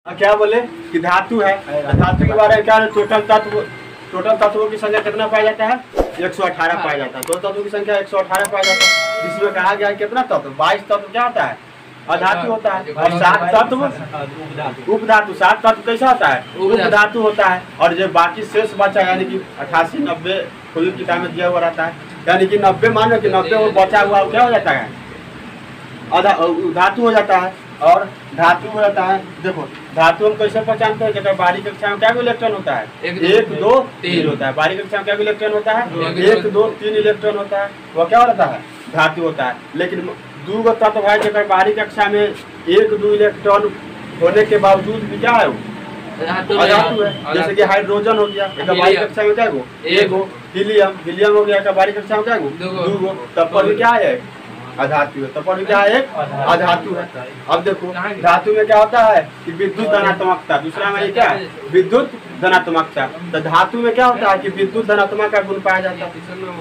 क्या बोले कि धातु है। धातु के बारे में क्या है? टोटल तत्वों की संख्या कितना पाया जाता है? 118 पाया जाता है। टोटल तत्वों की संख्या 118 पाया जाता है, जिसमें कहा गया है कितना तत्व? 22 तत्व क्या होता है? अधातु होता है। और 7 तत्व उपधातु। 7 तत्व कैसा होता है? उपधातु होता है। और जो बाकी शेष बचा यानी कि 88, 90 कोई किताब में दिया हुआ रहता है, यानी कि 90 मान लो कि 90 बचा हुआ क्या हो जाता है? धातु हो जाता है। और धातु हो जाता है। देखो धातु हम कैसे पहचानते हैं? जब बाहरी कक्षा में क्या इलेक्ट्रॉन होता है? 1 2 3 होता है। बाहरी कक्षा में क्या इलेक्ट्रॉन होता है? 1 2 3 इलेक्ट्रॉन होता है। वो क्या होता है? धातु होता है। लेकिन 2 तत्व है जब बाहरी कक्षा में 1 2 इलेक्ट्रॉन होने के बावजूद भी क्या है? अधातु है। जैसे कि हाइड्रोजन हो गया, बाहरी कक्षा में क्या गो? 1 गो। हीलियम हो गया, बाहरी कक्षा में क्या गो? 2 गो। तब पर भी क्या है? अधातु है। तब पर क्या है? अधातु है। अब देखो धातु में क्या होता है कि विद्युत धनात्मकता। दूसरा में क्या है? विद्युत धनात्मकता। तो धातु में क्या होता है कि विद्युत धनात्मक का गुण पाया जाता है।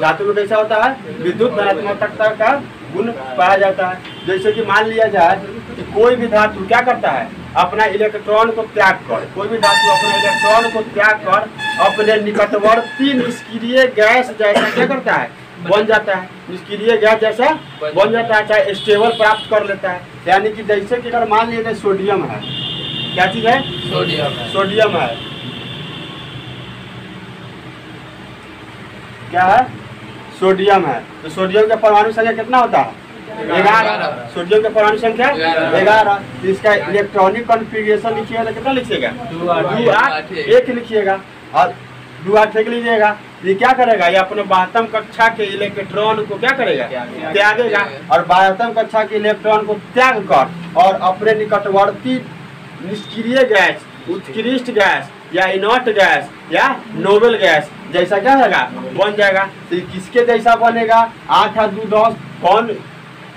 धातु में कैसा होता है? विद्युत धनात्मकता का गुण पाया जाता है। जैसे कि मान लिया जाए कि कोई भी धातु क्या करता है? अपना इलेक्ट्रॉन को त्याग कर, कोई भी धातु अपना इलेक्ट्रॉन को त्याग कर अपने निकटवर्ती निष्क्रिय गैस जैसा क्या करता है? बन जाता है। निष्क्रिय गैस जैसा बन जाता है, चाहे स्टेबल प्राप्त कर लेता है। यानी कि जैसे कि अगर मान लीजिए सोडियम है, क्या चीज है? सोडियम है। क्या है? सोडियम है। तो सोडियम का परमाणु संख्या कितना होता है? 11। सोडियम का परमाणु संख्या 11। इसका इलेक्ट्रॉनिक कॉन्फ़िगरेशन लिखिएगा तो कितना लिखिएगा? 2 8 1 लिखिएगा। और 2 8 लिख लीजिएगा। ये क्या करेगा? ये अपने 12वीं कक्षा के इलेक्ट्रॉन को क्या करेगा? त्यागेगा। और 12वीं कक्षा के इलेक्ट्रॉन को त्याग कर और अपने निकटवर्ती निष्क्रिय गैस, उत्कृष्ट गैस या इनर्ट गैस या नोबेल गैस जैसा क्या होगा? बन जाएगा। तो किसके जैसा बनेगा? 8 8 2 10। कौन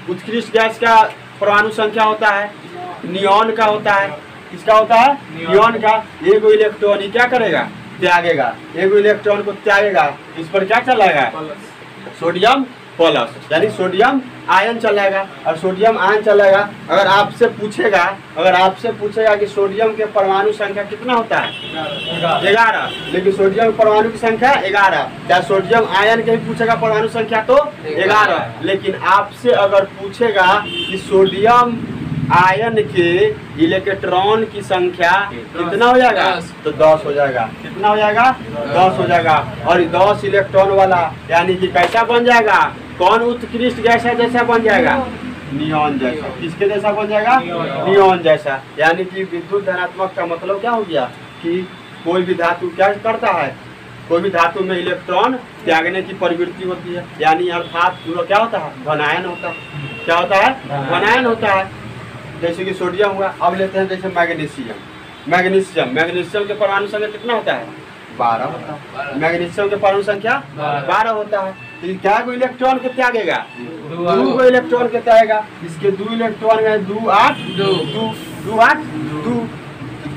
उत्कृष्ट गैस का परमाणु संख्या होता है? नियॉन का होता है। किसका होता है? नियॉन का। एक इलेक्ट्रॉन ही क्या करेगा? त्यागेगा। एक इलेक्ट्रॉन को त्यागेगा। इस पर क्या चलाएगा? सोडियम प्लस, यानी सोडियम आयन चलाएगा। और सोडियम आयन चलाएगा। अगर आपसे पूछेगा कि सोडियम के परमाणु संख्या कितना होता है? 11। लेकिन सोडियम परमाणु की संख्या 11। क्या सोडियम आयन के भी पूछेगा परमाणु संख्या तो 11। लेकिन आपसे अगर पूछेगा कि सोडियम आयन के इलेक्ट्रॉन की संख्या कितना हो जाएगा? तो 10 हो जाएगा। कितना हो जाएगा? 10 हो जाएगा। और 10 इलेक्ट्रॉन वाला यानी कि कैसा बन जाएगा? कौन उत्कृष्ट गैस है जैसा बन जाएगा? नियॉन जैसा। किसके जैसा बन जाएगा? नियॉन जैसा। यानी कि विद्युत धनात्मक का मतलब क्या हो गया कि कोई भी धातु क्या करता है? कोई भी धातु में इलेक्ट्रॉन त्यागने की प्रवृत्ति होती है। यानी अर्थात क्या होता है? धनायन होता है। क्या होता है? धनायन होता है। जैसे कि सोडियम हुआ। अब लेते हैं जैसे मैग्नीशियम के परमाणु संख्या कितना होता है? 12 होता है। मैग्नीशियम के परमाणु संख्या 12 होता है। तो क्या को इलेक्ट्रॉन को त्यागेगा? 2 को इलेक्ट्रॉन के त्यागेगा। इसके 2 इलेक्ट्रॉन में 2 8 2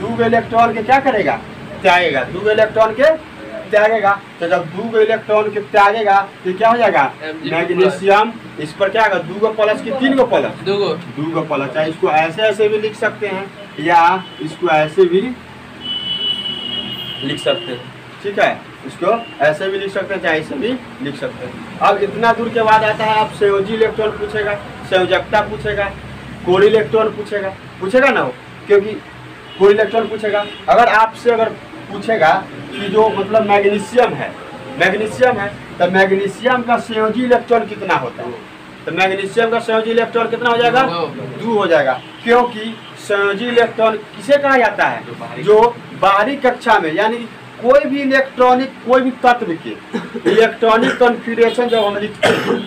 2 इलेक्ट्रॉन के क्या करेगा? त्यागेगा। 2 इलेक्ट्रॉन के त्यागेगा। तो जब 2 इलेक्ट्रॉन के त्यागेगा तो क्या हो जाएगा? मैग्नीशियम। इस पर क्या होगा? 2 प्लस की 3 प्लस? 2 प्लस। चाहे इसको ऐसे भी लिख सकते हैं या इसको ऐसे भी लिख सकते हैं। ठीक है, इसको ऐसे भी लिख सकते हैं, चाहे ऐसे भी लिख सकते हैं। अब इतना दूर के बाद आता है आप संयोजी इलेक्ट्रॉन पूछेगा, संयोजकता पूछेगा, कोर इलेक्ट्रॉन पूछेगा ना हो, क्योंकि कोर इलेक्ट्रॉन पूछेगा। अगर आपसे पूछेगा कि जो मतलब मैग्नीशियम है तो मैग्नीशियम का संयोजी इलेक्ट्रॉन कितना होता है? तो मैग्नीशियम का संयोजी इलेक्ट्रॉन कितना हो जाएगा? 2 हो जाएगा। क्योंकि संयोजी इलेक्ट्रॉन किसे कहा जाता है? जो बाहरी कक्षा में यानी कोई भी इलेक्ट्रॉनिक कोई भी तत्व के इलेक्ट्रॉनिक कॉन्फ़िगरेशन जब हम लिखते हैं,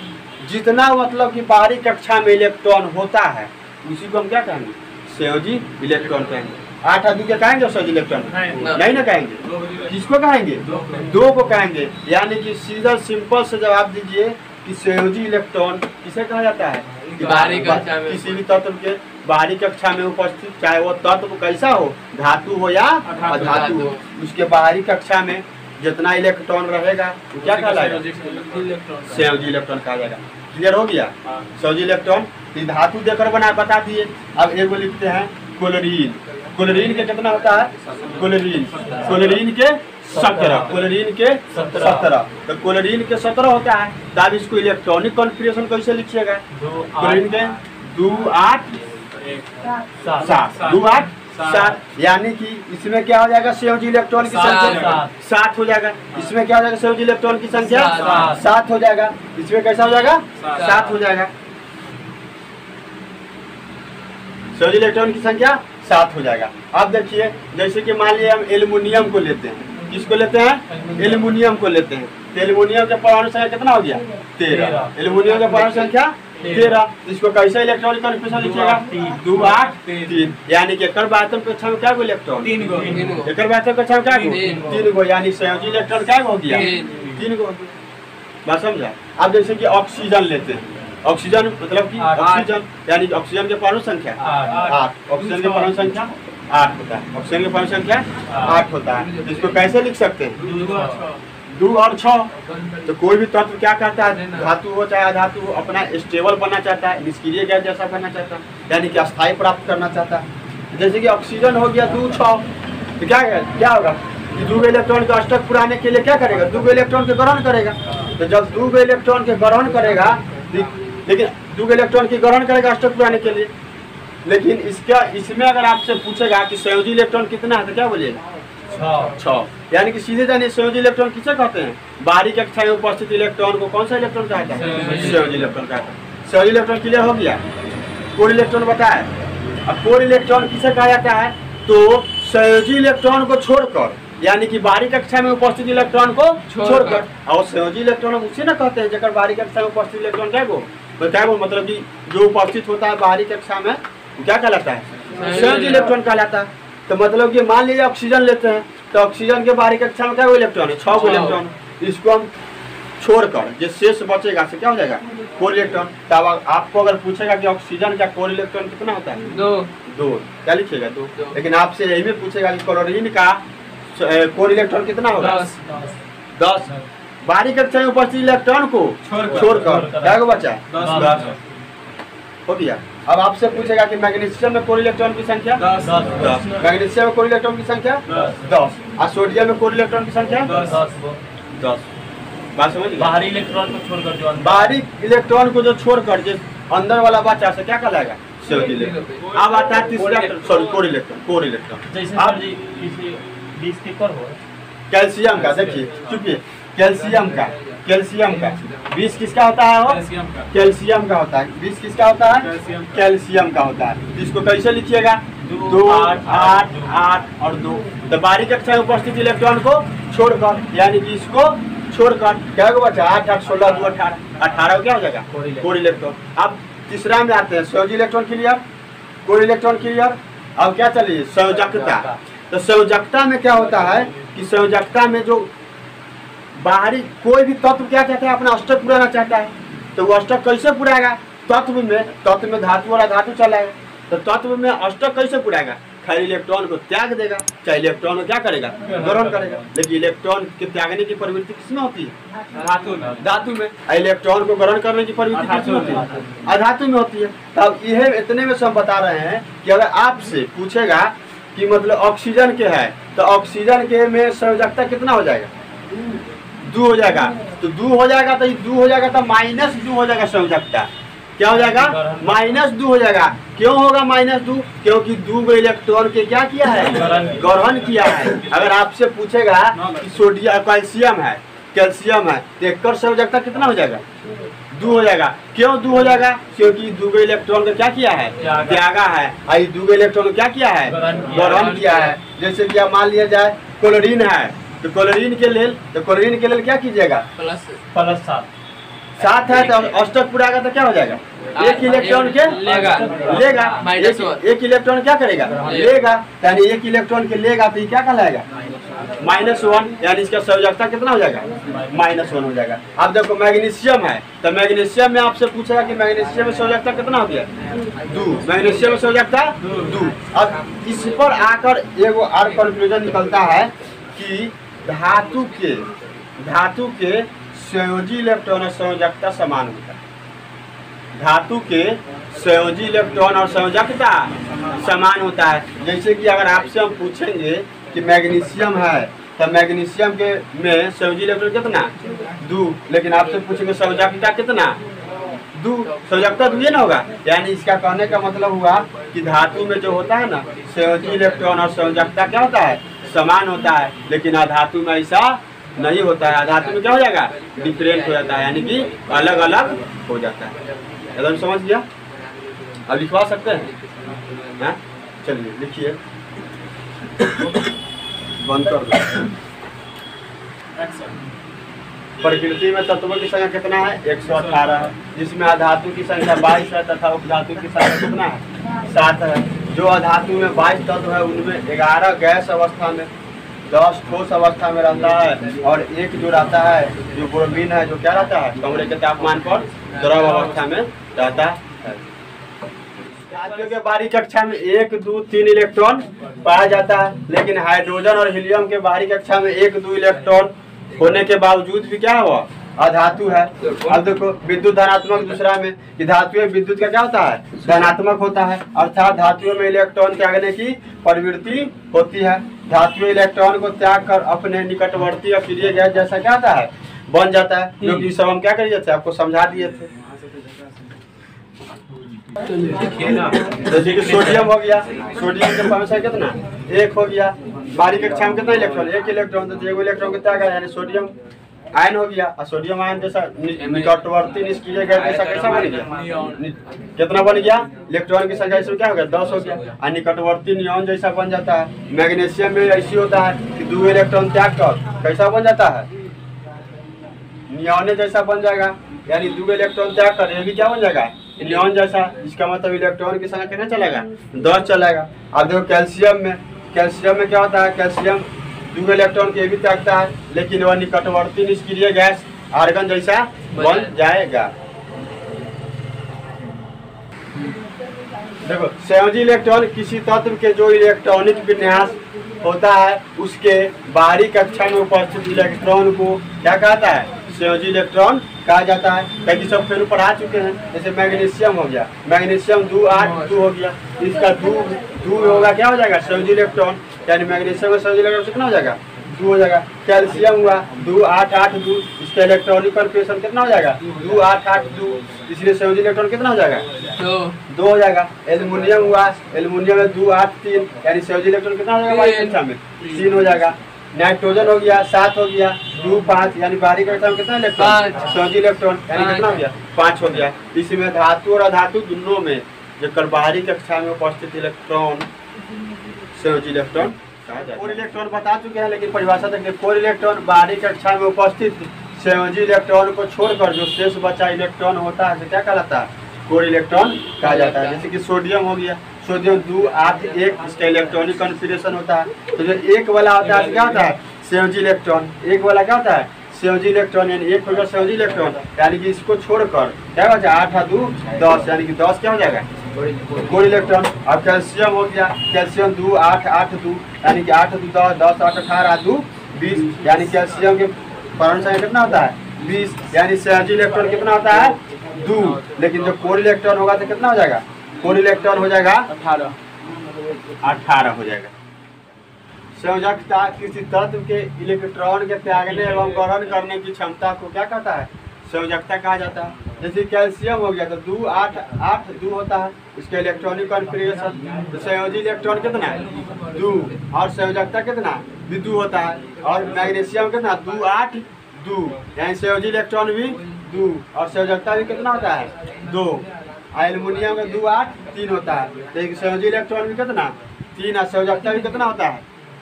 जितना मतलब कि बाहरी कक्षा में इलेक्ट्रॉन होता है उसी को हम क्या कहेंगे? संयोजी इलेक्ट्रॉन कहेंगे। 8 2 क्या कहेंगे? संयोजी इलेक्ट्रॉन नहीं ना कहेंगे। किसको कहेंगे? 2 को कहेंगे। यानी कि सीधा सिंपल से जवाब दीजिए कि संयोजी इलेक्ट्रॉन किसे कहा जाता है? किसी भी तत्व के बाहरी कक्षा में उपस्थित, चाहे वो तत्व कैसा हो, धातु हो या अधातु हो, उसके बाहरी कक्षा में जितना इलेक्ट्रॉन रहेगा वो क्या कहलाएगा? संयोजी इलेक्ट्रॉन कहा जाएगा। क्लियर हो गया? संयोजी इलेक्ट्रॉन धातु देकर बता दिए। अब एक लिखते हैं क्लोरीन। क्लोरीन के कितना होता है? क्लोरीन के 17, क्लोरीन के 17, तो क्लोरीन के 17 होता है। तो अब इसको इलेक्ट्रॉनिक कॉन्फ़िगरेशन कैसे लिखिएगा? क्लोरीन के 2 8 7, 2 8 7, यानी कि इसमें क्या हो जाएगा? संयोजी इलेक्ट्रॉन की संख्या 7 हो जाएगा। इसमें क्या हो जाएगा? संयोजी इलेक्ट्रॉन की संख्या 7 हो जाएगा। इसमें कैसा हो जाएगा? 7 हो जाएगा। संयोजी इलेक्ट्रॉन की संख्या 7 हो जाएगा। अब देखिए, जैसे कि मान लीजिए हम एल्युमिनियम को लेते हैं। किसको लेते हैं? एल्युमिनियम को लेते हैं। तो एल्युमिनियम का परमाणु संख्या कितना हो गया? 13। एल्युमिनियम का परमाणु संख्या 13। इसको कैसे इलेक्ट्रॉनिक कॉन्फ़िगरेशन लिखिएगा? 2 8 3, यानी कि एकर आयतन की कक्षा में क्या इलेक्ट्रॉन? 3 गो। एकर आयतन की कक्षा में क्या 3 गो, यानी संयोजी इलेक्ट्रॉन क्या हो गया? 3 गो। बात समझा? अब जैसे कि ऑक्सीजन लेते हैं। ऑक्सीजन मतलब कि ऑक्सीजन, यानी ऑक्सीजन के परमाणु संख्या 8। ऑक्सीजन के परमाणु संख्या 8 होता है। ऑक्सीजन के परमाणु संख्या 8 होता है। तो इसको कैसे लिख सकते हैं? 2 और 6। तो कोई भी तत्व क्या करता है? धातु हो चाहे अधातु हो, अपना स्टेबल बनना चाहता है, निष्क्रिय गैस जैसा बनना चाहता है, यानी कि अस्थायी प्राप्त करना चाहता है। जैसे कि ऑक्सीजन हो गया 2 6, तो क्या होगा? 2 इलेक्ट्रॉन के अष्टक पुराने के लिए क्या करेगा? 2 इलेक्ट्रॉन के ग्रहण करेगा। तो जब 2 इलेक्ट्रॉन के ग्रहण करेगा, लेकिन 2 इलेक्ट्रॉन की ग्रहण करेगा अष्टक पुराने के लिए, लेकिन इसमें अगर आपसे पूछेगा कि संयोजी इलेक्ट्रॉन कितना है, तो क्या बोलिएगा? 6। यानी कि सीधे जानिए संयोजी इलेक्ट्रॉन किसे कहते हैं? बाहरी कक्षा में उपस्थित इलेक्ट्रॉन को कौन सा इलेक्ट्रॉन कहता है? संयोजी इलेक्ट्रॉन कहता है। संयोजी इलेक्ट्रॉन क्लियर हो गया। कोर इलेक्ट्रॉन बताया। अब कोर इलेक्ट्रॉन किसे कहा जाता है? तो संयोजी इलेक्ट्रॉन को छोड़कर, यानी कि बाहरी कक्षा में उपस्थित इलेक्ट्रॉन को छोड़कर। और संयोजी इलेक्ट्रॉन हम उसी ना कहते हैं जगह बाहरी कक्षा में उपस्थित इलेक्ट्रॉन क्या गो? मतलब कि जो उपस्थित होता है बाहरी कक्षा में क्या कहलाता है? संयोजी इलेक्ट्रॉन कहलाता है। तो मतलब कि मान लीजिए ऑक्सीजन लेते हैं, तो ऑक्सीजन के बाहरी कक्षा में क्या इलेक्ट्रॉन है? 6 इलेक्ट्रॉन। इसको हम छोड़कर जो शेष बचेगा से क्या हो जाएगा? Core electron. तब आपको अगर पूछेगा कि ऑक्सीजन का कोर इलेक्ट्रॉन कितना होता है? 2। क्या लिखिएगा? 2। लेकिन आपसे यही में पूछेगा कि क्लोरीन का कोर इलेक्ट्रॉन कितना होगा? 10। बाहरी कक्षा में उपस्थित इलेक्ट्रॉन को छोड़कर क्या बचा? 10 हो गया। अब आपसे पूछेगा कि मैग्नीशियम में कोर इलेक्ट्रॉन की संख्या 10। मैग्नीशियम में कोर इलेक्ट्रॉन की संख्या 10। और सोडियम में कोर इलेक्ट्रॉन की संख्या 10। बात समझ? बाहरी इलेक्ट्रॉन को छोड़कर जो बाहरी इलेक्ट्रॉन को जो छोड़कर जो अंदर वाला बचा से क्या कहलाएगा? संयोजी इलेक्ट्रॉन। अब आता है तीसरा, सॉरी कोर इलेक्ट्रॉन। जैसे आप किसी 20 के पर हो कैल्शियम का, देखिए चुपिए, कैल्शियम का 20 किसका होता है? वो कैल्शियम का होता है। 20 किसका होता है? कैल्शियम का होता है। इसको कैसे लिखिएगा? 2 8 8 और 2। तो बाहरी कक्षा में उपस्थित इलेक्ट्रॉन को छोड़कर, यानी कि इसको छोड़कर क्या को बचा? 8 8 16 2 18। 18 क्या हो जाएगा? Core electron. अब तीसरा में आते हैं संयोजी electron clear, core electron clear. अब क्या चलिए? संयोजकता। तो संयोजकता में क्या होता है कि संयोजकता में जो बाहरी कोई भी तत्व क्या चाहता है? अपना अष्टक पुराना चाहता है। तो वो अष्टक कैसे पुराएगा? तत्व में धातु वाला धातु चलाएगा। तो तत्व में अष्टक कैसे पुराएगा? खैर इलेक्ट्रॉन को त्याग देगा, चाहे इलेक्ट्रॉन को क्या करेगा? ग्रहण करेगा। लेकिन इलेक्ट्रॉन के त्यागने की प्रवृत्ति किसमें होती है? धातु में। इलेक्ट्रॉन को ग्रहण करने की प्रवृत्ति किसमें होती है? अधातु में होती है। तब यह इतने में सब बता रहे हैं कि अगर आपसे पूछेगा कि मतलब ऑक्सीजन के है, तो ऑक्सीजन के में संयोजकता कितना हो जाएगा? 2 हो जाएगा। तो 2 हो जाएगा, तो 2 हो जाएगा, तो -2 हो जाएगा संयोजकता। क्या हो जाएगा? -2 हो जाएगा। क्यों होगा -2? क्योंकि 2 इलेक्ट्रॉन के क्या किया है? ग्रहण किया है। अगर आपसे पूछेगा कि सोडियम कैल्शियम है, तो एकर संयोजकता कितना हो जाएगा? 2 हो जाएगा। क्यों 2 हो जाएगा? क्योंकि 2 इलेक्ट्रॉन का क्या किया है? त्यागा है। और 2 इलेक्ट्रॉन क्या किया है? ग्रहण किया है। जैसे कि आप मान लिया जाए क्लोरीन है, तो क्लोरीन के लिए क्या कीजिएगा? +7 है। तो अष्टक पुराएगा तो क्या हो जाएगा? एक इलेक्ट्रॉन के लेगा। एक इलेक्ट्रॉन क्या करेगा? लेगा। यानी एक इलेक्ट्रॉन के लेगा, तो ये क्या कहलाएगा? -1। यानी इसका संयोजकता कितना हो जाएगा? -1 हो जाएगा। अब देखो मैग्नीशियम है, तो मैग्नीशियम में आपसे पूछेगा कि मैग्नीशियम में संयोजकता कितना हो गया? 2। मैग्नीशियम में संयोजकता 2। अब इस पर आकर एगो और कंक्लूजन निकलता है कि धातु के संयोजी इलेक्ट्रॉन संयोजकता समान होता है। धातु के संयोजी इलेक्ट्रॉन और संयोजकता समान होता है। जैसे कि अगर आपसे हम पूछेंगे कि मैग्नीशियम है तो मैग्नीशियम के में संयोजी इलेक्ट्रॉन कितना 2, लेकिन आपसे पूछेंगे संयोजकता कितना 2, संयोजकता 2 ना होगा। यानी इसका कहने का मतलब हुआ कि धातु में जो होता है ना संयोजी इलेक्ट्रॉन और संयोजकता क्या होता है समान होता है, लेकिन अधातु में ऐसा नहीं होता है। अधातु में क्या हो जाएगा डिफरेंट हो जाता है, यानी कि अलग अलग हो जाता है। एकदम समझ गया? अब लिखवा सकते हैं? चलिए लिखिए, बंद कर दो। प्रकृति में तत्वों की संख्या कितना है 118 है, जिसमें अधातु की संख्या 22 है तथा उपधातु की संख्या कितना है 7 है। जो अधातु में 22 तत्व है उनमें 11 गैस अवस्था में, 10 ठोस अवस्था में रहता है और एक जो रहता है जो ब्रोमीन है जो क्या रहता है कमरे के तापमान पर द्रव अवस्था में रहता है। धातुओं के बाहरी कक्षा में 1, 2, 3 इलेक्ट्रॉन पाया जाता है, लेकिन हाइड्रोजन और हीलियम के बाहरी कक्षा में 1, 2 इलेक्ट्रॉन होने के बावजूद भी क्या हुआ अधातु है। अब देखो विद्युत धनात्मक दूसरा में कि धातु में विद्युत का क्या होता है धनात्मक होता है, अर्थात धातुओं में इलेक्ट्रॉन त्यागने की प्रवृत्ति होती है। धातु इलेक्ट्रॉन को त्याग कर अपने निकटवर्ती अक्रिय गैस जैसा क्या होता है बन जाता है, जो कि सब हम क्या कर दिए थे आपको समझा दिए थे। जैसे कि सोडियम हो गया, सोडियम के परमाणु संख्या कितना 1 हो गया, बाहरी कक्षा में कितना इलेक्ट्रॉन 1 इलेक्ट्रॉन, तो 1 इलेक्ट्रॉन के त्याग यानी सोडियम आयन हो गया। और सोडियम आयन जैसा निकटवर्ती निष्क्रिय गैस जैसा कैसा बन गया कितना बन गया इलेक्ट्रॉन की संख्या इसमें क्या हो गया 10 हो गया, और निकटवर्ती नियॉन जैसा बन जाता है। मैग्नीशियम में ऐसी होता है कि 2 इलेक्ट्रॉन त्याग कर कैसा बन जाता है नियॉन जैसा बन जाएगा, यानी 2 इलेक्ट्रॉन त्याग कर ये भी क्या बन जाएगा नियॉन जैसा। इसका मतलब इलेक्ट्रॉन की संख्या कितना चलेगा 10 चलेगा। अब देखो कैल्शियम में क्या होता है, कैल्शियम 2 इलेक्ट्रॉन के भी त्यागता है, लेकिन वह निकटवर्ती निष्क्रिय गैस आर्गन जैसा बन जाएगा। देखो संयोजी इलेक्ट्रॉन किसी तत्व के जो इलेक्ट्रॉनिक विन्यास होता है उसके बाहरी कक्षा में उपस्थित इलेक्ट्रॉन को क्या कहता है संयोजी इलेक्ट्रॉन कहा जाता है। कई सब फिर पढ़ा चुके हैं, जैसे मैग्नीशियम हो गया, मैग्नीशियम 2, 8, 2 हो गया, इसका 2 होगा क्या हो जाएगा संयोजी इलेक्ट्रॉन, यानी मैग्नीशियम में संयोजी इलेक्ट्रॉन कितना हो जाएगा 2 हो जाएगा। कैल्शियम हुआ 2, 8, 8, 2, इसका इलेक्ट्रॉनिक कन्फिगरेशन कितना हो जाएगा 2, 8, 8, 2, इसलिए संयोजी इलेक्ट्रॉन कितना हो जाएगा 2 हो जाएगा। एल्युमिनियम हुआ, एल्युमिनियम में 2, 8, 3, यानी संयोजी इलेक्ट्रॉन कितना हो जाएगा बाहरी कक्षा में 3 हो जाएगा। नाइट्रोजन हो गया 7 हो गया, 2, 5, यानी बाहरी कक्षा में कितना इलेक्ट्रॉन संयोजी इलेक्ट्रॉन यानी कितना हो गया 5 हो गया। इसमें धातु और अधातु दोनों में जो बाहरी कक्षा में उपस्थित इलेक्ट्रॉन संयोजी इलेक्ट्रॉन कहा जाता है। कोर इलेक्ट्रॉन बता चुके हैं, लेकिन परिभाषा देखिए कोर इलेक्ट्रॉन बाहरी कक्षा में उपस्थित संयोजी इलेक्ट्रॉन को छोड़कर जो शेष बचा इलेक्ट्रॉन होता है क्या कहलाता है कोर इलेक्ट्रॉन कहा जाता है। जैसे कि सोडियम हो गया, सोडियम 2, 8, 1, इसका इलेक्ट्रॉनिक कॉन्फ़िगरेशन होता है। तो जो 1 वाला होता है क्या होता है संयोजी इलेक्ट्रॉन, 1 वाला क्या होता है संयोजी इलेक्ट्रॉन, यानी 1 होगा संयोजी इलेक्ट्रॉन, यानी कि इसको छोड़कर क्या हो जाएगा 8 और 2 10, यानी कि 10 क्या हो जाएगा कोर इलेक्ट्रॉन। अब कैल्शियम हो गया, कैल्शियम 2, 8, 8, 2, यानी कि 8, 2, 10, 10, 8, 18, 2, 20, यानी कैल्शियम के परमाणु संख्या कितना होता है 20, यानी संयोजी इलेक्ट्रॉन कितना होता है 2, लेकिन जो कोर इलेक्ट्रॉन होगा तो कितना हो जाएगा कोर इलेक्ट्रॉन हो जाएगा 18 हो जाएगा। संयोजकता किसी तत्व के इलेक्ट्रॉन के त्यागने एवं ग्रहण करने की क्षमता को क्या कहता है संयोजकता कहा जाता है। जैसे कैल्शियम हो गया तो 2, 8, 8, 2 होता है, इसका इलेक्ट्रॉनिक कॉन्फ़िगरेशन, तो संयोजी इलेक्ट्रॉन कितना है 2 और संयोजकता कितना भी 2 होता है। और मैग्नीशियम कितना 2, 8, 2, यानी संयोजी इलेक्ट्रॉन भी 2 और संयोजकता भी कितना होता है 2। एल्युमिनियम में 2, 8, 3 होता है, लेकिन संयोजी इलेक्ट्रॉन भी कितना 3 और संयोजकता भी कितना होता है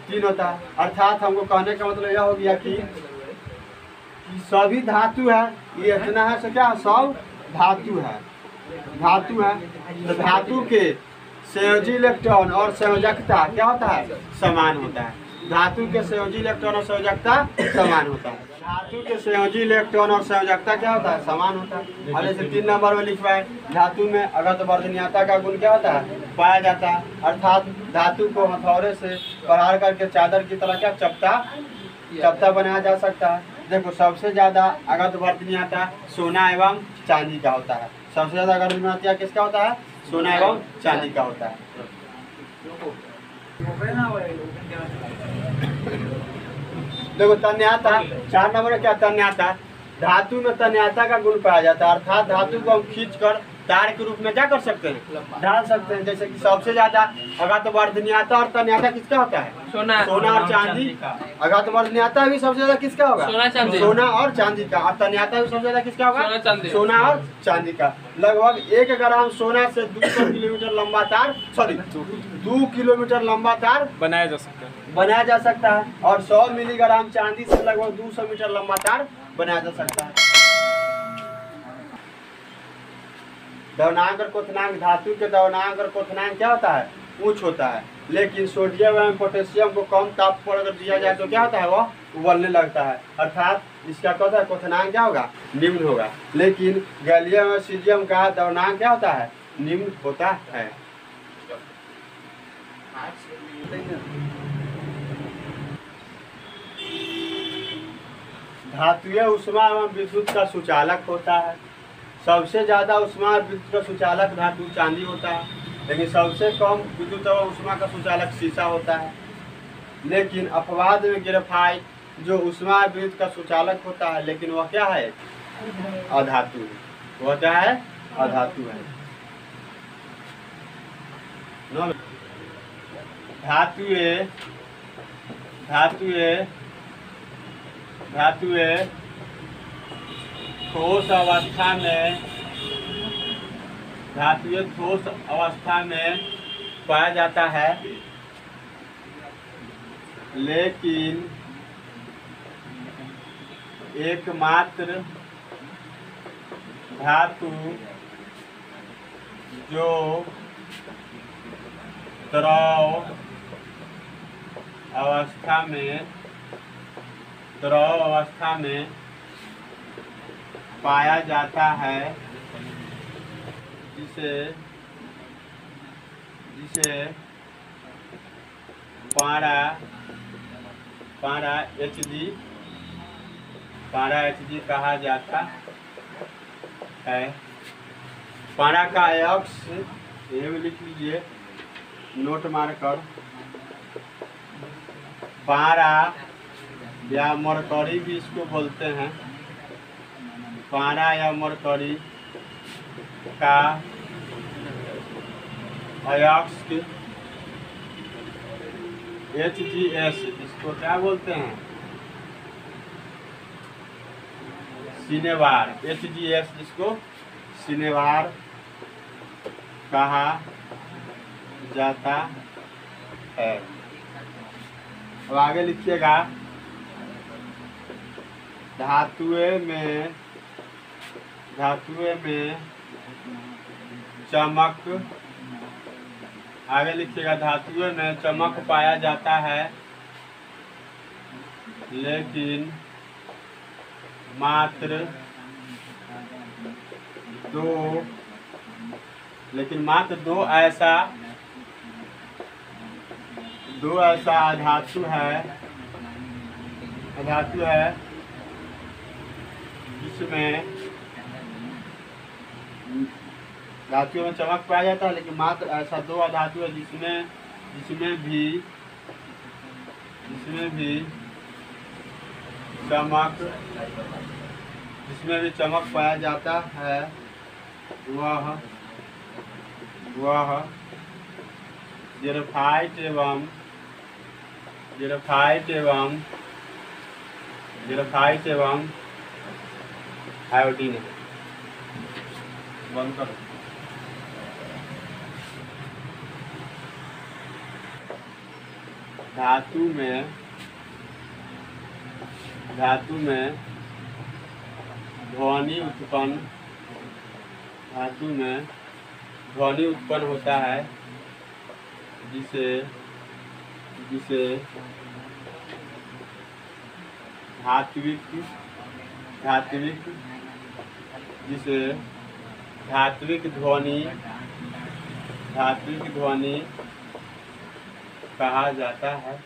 3 होता है। अर्थात हमको कहने का मतलब यह हो गया कि सभी धातु है, ये इतना है सो क्या सब धातु है, तो धातु के संयोजी इलेक्ट्रॉन और संयोजकता क्या होता है समान होता है। धातु के संयोजी इलेक्ट्रॉन और संयोजकता समान होता है। धातु के संयोजी इलेक्ट्रॉन और संयोजकता क्या होता है समान होता है। अब जैसे 3 नंबर में लिखवा है धातु में अगत वर्धनीयता का गुण क्या होता है पाया जाता है, अर्थात धातु को हथौड़े से प्रहार करके चादर की तरह क्या चपटा बनाया जा सकता है। देखो सबसे ज्यादा अगध वर्तनी आता है सोना एवं चांदी का होता है। सबसे ज्यादा अगध वर्तनी किसका होता है? सोना एवं चांदी का होता है। देखो तन्यता 4 नंबर में क्या तन्यता? धातु में तन्यता का गुण पाया जाता है, अर्थात धातु को हम खींचकर तार के रूप में क्या कर सकते हैं? डाल सकते हैं। जैसे कि सबसे ज्यादा अगध वर्धनीयता और तन्यता किसका होता है? सोना और चांदी। अगध वर्धनीयता भी सबसे ज्यादा किसका होगा? सोना और चांदी का। और तन्यता भी सबसे ज्यादा किसका होगा? सोना और चांदी का। लगभग 1 ग्राम सोना से 200 किलोमीटर लंबा तार 2 किलोमीटर लंबा तार बनाया जा सकता है। और 100 मिलीग्राम चांदी से लगभग 200 मीटर लंबा तार बनाया जा सकता है। द्रव्यनांक और क्वथनांक, धातु के द्रव्यनांक और क्वथनांक क्या होता है? उच्च होता है। लेकिन सोडियम एवं पोटेशियम को कम ताप पर अगर दिया जाए तो क्या होता है? वो उबलने लगता है, अर्थात इसका क्या होता है? क्वथनांक क्या होगा? निम्न होगा। लेकिन गैलियम और सीजियम का द्रव्यनांक क्या होता है? निम्न होता है। धातुएं उष्मा एवं विद्युत का सुचालक होता है। सबसे ज्यादा उष्मा और विद्युत का सुचालक धातु चांदी होता है, लेकिन सबसे कम विद्युत और उष्मा का सुचालक शीशा होता है। लेकिन अपवाद में ग्रेफाइट जो उष्मा और विद्युत का सुचालक होता है, लेकिन वह क्या है? अधातु है। वह क्या है? अधातु है। धातुएं ठोस अवस्था में पाया जाता है, लेकिन एकमात्र धातु जो द्रव अवस्था में पाया जाता है, जिसे पारा Hg कहा जाता है। पारा का अयस्क ये भी लिख लीजिए नोट मारकर। पारा या मरकरी भी इसको बोलते हैं। पारा या मरकरी का अयस्क HgS, इसको क्या बोलते हैं? सिनेवार। HgS इसको सिनेवार कहा जाता है। अब आगे लिखिएगा धातुएं में चमक। आगे लिखिएगा धातुएं में चमक पाया जाता है, लेकिन मात्र दो ऐसा अधातु है जिसमें धातुओं में चमक पाया जाता है, लेकिन मात्र ऐसा 2 अधातु है जिसमें भी चमक पाया जाता है। वह ग्रेफाइट एवं आयोडीन है। बंद करो। धातु में ध्वनि उत्पन्न होता है, जिसे धात्विक ध्वनि कहा जाता है।